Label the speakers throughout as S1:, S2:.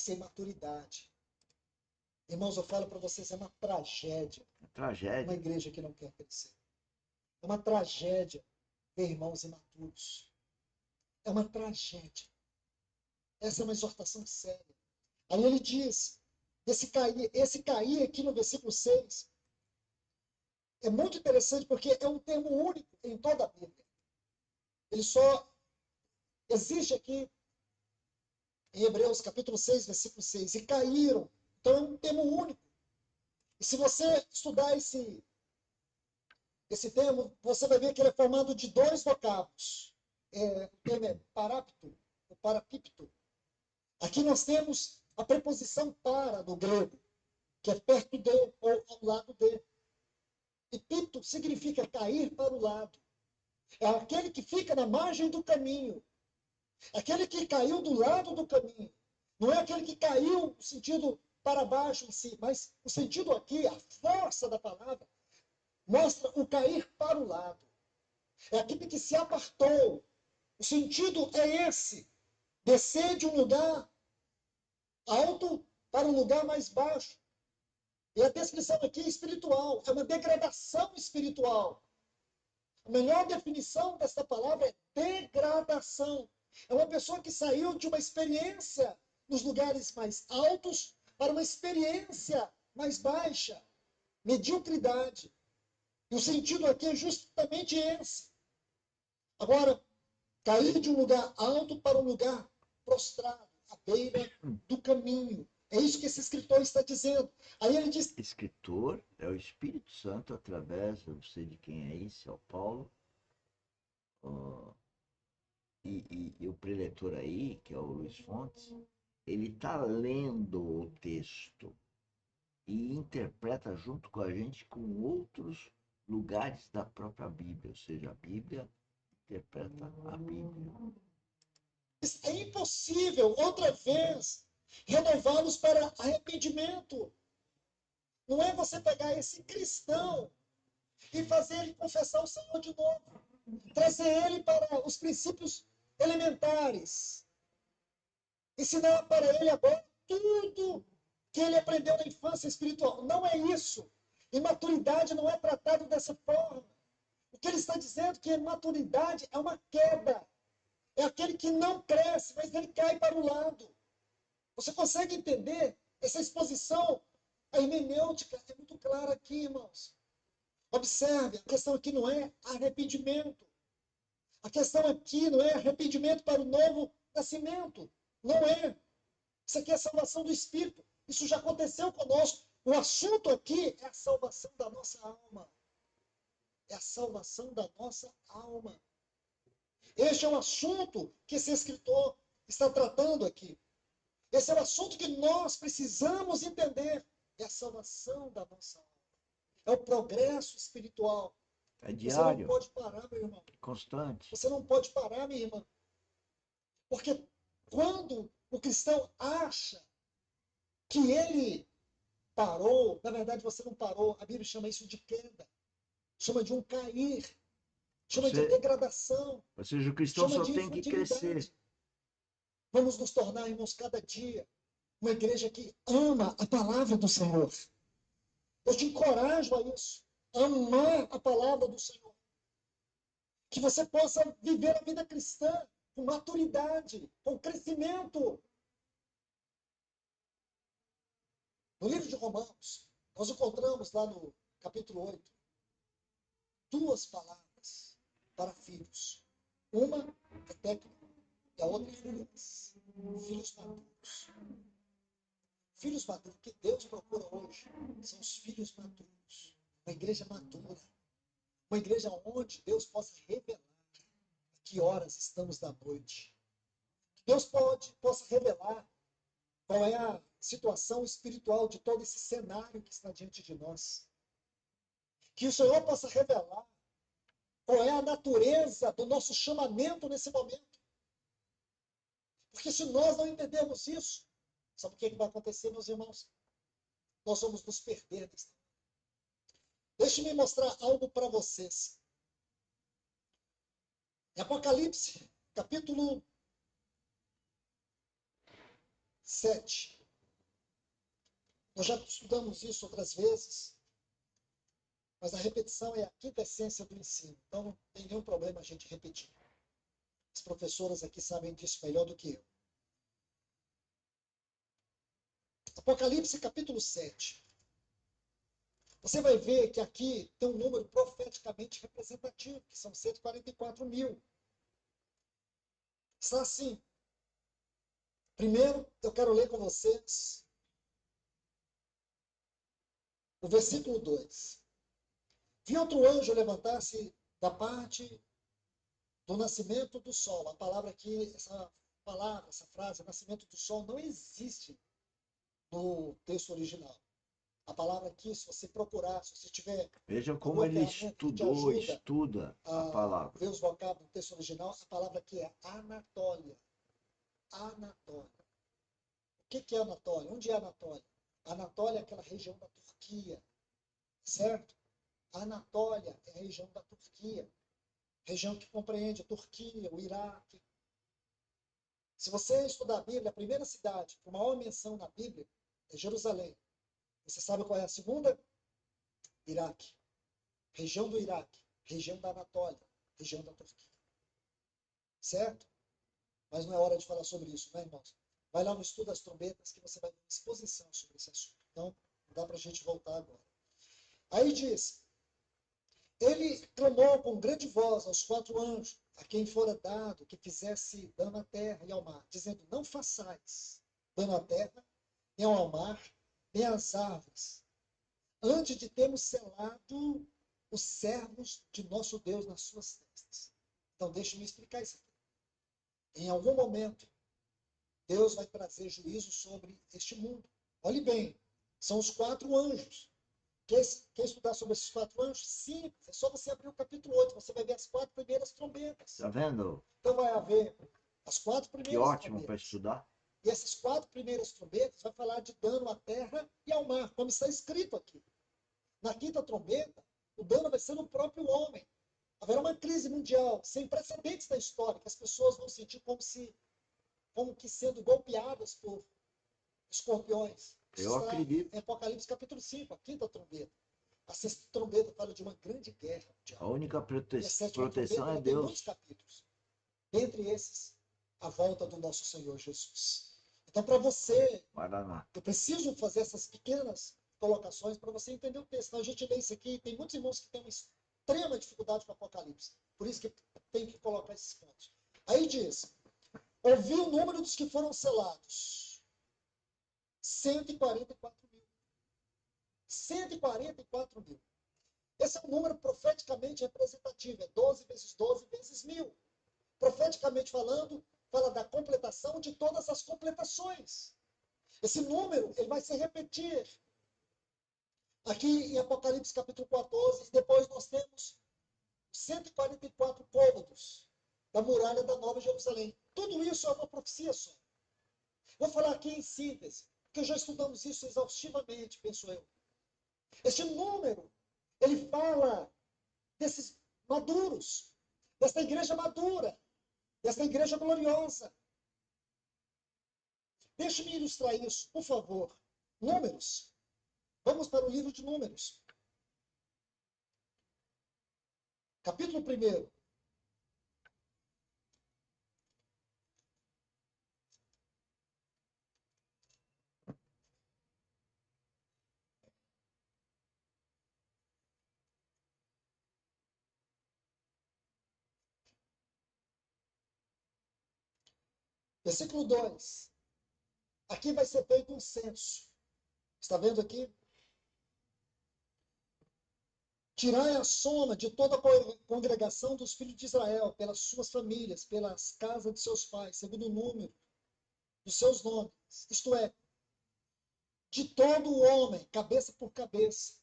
S1: Isso é imaturidade. Irmãos, eu falo para vocês, é uma tragédia.
S2: É tragédia.
S1: Uma igreja que não quer crescer. É uma tragédia ver irmãos imaturos. É uma tragédia. Essa é uma exortação séria. Aí ele diz, esse cair aqui no versículo 6, é muito interessante porque é um termo único em toda a Bíblia. Ele só existe aqui em Hebreus capítulo 6, versículo 6. E caíram. Então é um termo único. E se você estudar esse termo, você vai ver que ele é formado de dois vocábulos. O termo é parápto, ou parapipto. Aqui nós temos a preposição para, no grego, que é perto de ou ao lado de. E pipto significa cair para o lado. É aquele que fica na margem do caminho. Aquele que caiu do lado do caminho. Não é aquele que caiu no sentido para baixo em si, mas o sentido aqui, a força da palavra, mostra o cair para o lado. É aquele que se apartou. O sentido é esse. Descer de um lugar alto para um lugar mais baixo. E a descrição aqui é espiritual. É uma degradação espiritual. A melhor definição dessa palavra é degradação. É uma pessoa que saiu de uma experiência nos lugares mais altos para uma experiência mais baixa. Mediocridade. E o sentido aqui é justamente esse. Agora, cair de um lugar alto para um lugar prostrado, à beira do caminho. É isso que esse escritor está dizendo. Aí ele diz...
S2: Escritor é o Espírito Santo através, eu não sei de quem é esse, é o Paulo. E o preletor aí, que é o Luiz Fontes, ele está lendo o texto e interpreta junto com a gente com outros lugares da própria Bíblia, ou seja, a Bíblia interpreta a Bíblia.
S1: É impossível, outra vez, renová-los para arrependimento. Não é você pegar esse cristão e fazer ele confessar o Senhor de novo. Trazer ele para os princípios elementares. Ensinar para ele agora tudo que ele aprendeu na infância espiritual. Não é isso. Imaturidade não é tratado dessa forma. O que ele está dizendo é que imaturidade é uma queda. É aquele que não cresce, mas ele cai para o lado. Você consegue entender essa exposição? A hermenêutica é muito clara aqui, irmãos. Observe, a questão aqui não é arrependimento. A questão aqui não é arrependimento para o novo nascimento. Não é. Isso aqui é a salvação do Espírito. Isso já aconteceu conosco. O assunto aqui é a salvação da nossa alma. É a salvação da nossa alma. Este é o assunto que esse escritor está tratando aqui. Esse é o assunto que nós precisamos entender. É a salvação da nossa alma. É o progresso espiritual.
S2: É
S1: Você não
S2: diário,
S1: pode parar, meu irmão.
S2: constante.
S1: Você não pode parar, minha irmã. Porque quando o cristão acha que ele parou, na verdade você não parou. A Bíblia chama isso de queda. Chama de um cair. Chama de degradação.
S2: Ou seja, o cristão
S1: Chama
S2: só
S1: de
S2: tem que crescer.
S1: infantilidade. Vamos nos tornar, irmãos, cada dia uma igreja que ama a palavra do Senhor. Eu te encorajo a isso. Amar a palavra do Senhor. Que você possa viver a vida cristã com maturidade, com crescimento. No livro de Romanos, nós encontramos lá no capítulo 8, duas palavras para filhos. Uma é técnica e a outra é filhos. Filhos maduros. Filhos maduros. O que Deus procura hoje são os filhos maduros. Uma igreja madura. Uma igreja onde Deus possa revelar a que horas estamos da noite. Deus possa revelar qual é a situação espiritual de todo esse cenário que está diante de nós. Que o Senhor possa revelar qual é a natureza do nosso chamamento nesse momento. Porque se nós não entendermos isso, sabe o que vai acontecer, meus irmãos? Nós vamos nos perder. Deixe-me mostrar algo para vocês. Em Apocalipse, capítulo 7. Nós já estudamos isso outras vezes, mas a repetição é a quinta essência do ensino. Então, não tem nenhum problema a gente repetir. As professoras aqui sabem disso melhor do que eu. Apocalipse capítulo 7. Você vai ver que aqui tem um número profeticamente representativo, que são 144 mil. Está assim. Primeiro, eu quero ler com vocês o versículo 2. Vi outro anjo levantar-se da parte do nascimento do sol. A palavra aqui, essa frase, nascimento do sol, não existe no texto original. A palavra aqui, se você procurar, se você tiver...
S2: Veja como ele estuda a palavra.
S1: Ver os vocábulos no texto original, a palavra aqui é Anatólia. Anatólia. O que é Anatólia? Onde é Anatólia? Anatólia é aquela região da Turquia, certo? Anatólia é a região da Turquia. Região que compreende a Turquia, o Iraque. Se você estudar a Bíblia, a primeira cidade com maior menção na Bíblia é Jerusalém. Você sabe qual é a segunda? Iraque. Região do Iraque. Região da Anatólia. Região da Turquia. Certo? Mas não é hora de falar sobre isso, né, irmãos? Vai lá no estudo das trombetas que você vai ter uma exposição sobre esse assunto. Então, não dá para a gente voltar agora. Aí diz, ele clamou com grande voz aos 4 anjos, a quem fora dado que fizesse dano à terra e ao mar, dizendo, não façais dano à terra, nem ao mar, nem às árvores, antes de termos selado os servos de nosso Deus nas suas testas. Então, deixe-me explicar isso aqui. Em algum momento, Deus vai trazer juízo sobre este mundo. Olhe bem, são os 4 anjos. Quer estudar sobre esses 4 anjos? Simples, é só você abrir o capítulo 8, você vai ver as 4 primeiras trombetas.
S2: Está vendo?
S1: Então vai haver as 4 primeiras
S2: Que ótimo
S1: trombetas.
S2: para estudar.
S1: E essas 4 primeiras trombetas vai falar de dano à terra e ao mar, como está escrito aqui. Na 5ª trombeta, o dano vai ser no próprio homem. Haverá uma crise mundial sem precedentes da história, que as pessoas vão sentir como que sendo golpeadas por escorpiões.
S2: Eu acredito.
S1: Em Apocalipse capítulo 5, a 5ª trombeta. A 6ª trombeta fala de uma grande guerra mundial.
S2: A única proteção
S1: trombeta,
S2: é
S1: tem muitos
S2: Deus.
S1: capítulos. Dentre esses, a volta do nosso Senhor Jesus. Então, para você,
S2: Paraná.
S1: eu preciso fazer essas pequenas colocações para você entender o texto. Então, a gente lê isso aqui e tem muitos irmãos que têm uma extrema dificuldade com o Apocalipse. Por isso que tem que colocar esses pontos. Aí diz, ouvi o número dos que foram selados. 144 mil. 144 mil. Esse é um número profeticamente representativo. É 12 vezes 12 vezes 1000. Profeticamente falando, fala da completação de todas as completações. Esse número ele vai se repetir aqui em Apocalipse capítulo 14. E depois nós temos 144 côvados da muralha da Nova Jerusalém. Tudo isso é uma profecia só. Vou falar aqui em síntese, porque já estudamos isso exaustivamente, penso eu. Este número, ele fala desses maduros, desta igreja madura, desta igreja gloriosa. Deixe-me ilustrar isso, por favor. Números. Vamos para o livro de Números. Capítulo 1. Versículo 2. Aqui vai ser feito um censo. Está vendo aqui? Tirai a soma de toda a congregação dos filhos de Israel, pelas suas famílias, pelas casas de seus pais, segundo o número dos seus nomes. Isto é, de todo o homem, cabeça por cabeça.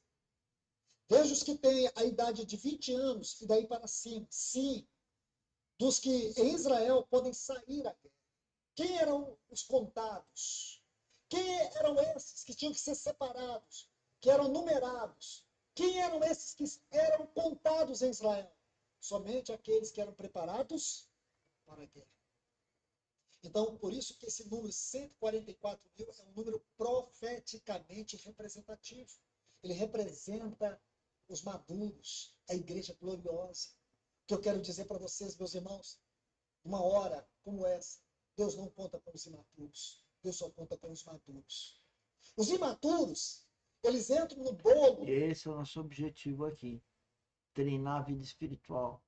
S1: Veja os que têm a idade de 20 anos e daí para cima. Sim, dos que em Israel podem sair à guerra. Quem eram os contados? Quem eram esses que tinham que ser separados, que eram numerados? Quem eram esses que eram contados em Israel? Somente aqueles que eram preparados para a guerra. Então, por isso que esse número 144 mil é um número profeticamente representativo. Ele representa os maduros, a igreja gloriosa. O que eu quero dizer para vocês, meus irmãos, uma hora como essa, Deus não conta com os imaturos, Deus só conta com os maduros. Os imaturos, eles entram no bolo.
S2: Esse é o nosso objetivo aqui, treinar a vida espiritual.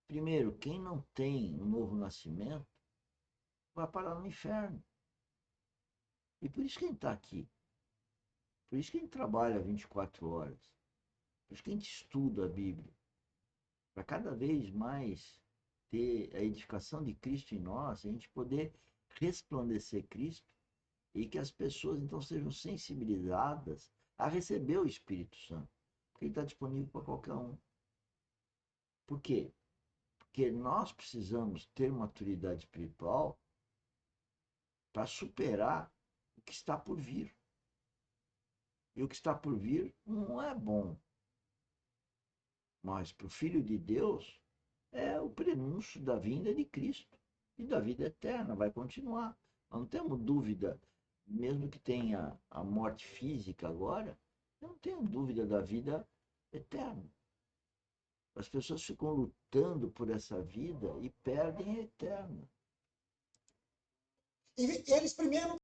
S2: Primeiro, quem não tem um novo nascimento, vai parar no inferno. E por isso que a gente está aqui. Por isso que a gente trabalha 24 horas. Por isso que a gente estuda a Bíblia. Para cada vez mais ter a edificação de Cristo em nós, a gente poder resplandecer Cristo e que as pessoas então sejam sensibilizadas a receber o Espírito Santo. Porque ele está disponível para qualquer um. Por quê? Porque nós precisamos ter maturidade espiritual para superar o que está por vir. E o que está por vir não é bom. Mas para o Filho de Deus é o prenúncio da vinda de Cristo e da vida eterna, vai continuar. Nós não temos dúvida, mesmo que tenha a morte física agora, eu não tenho dúvida da vida eterna. As pessoas ficam lutando por essa vida e perdem a eterna.
S1: E eles primeiro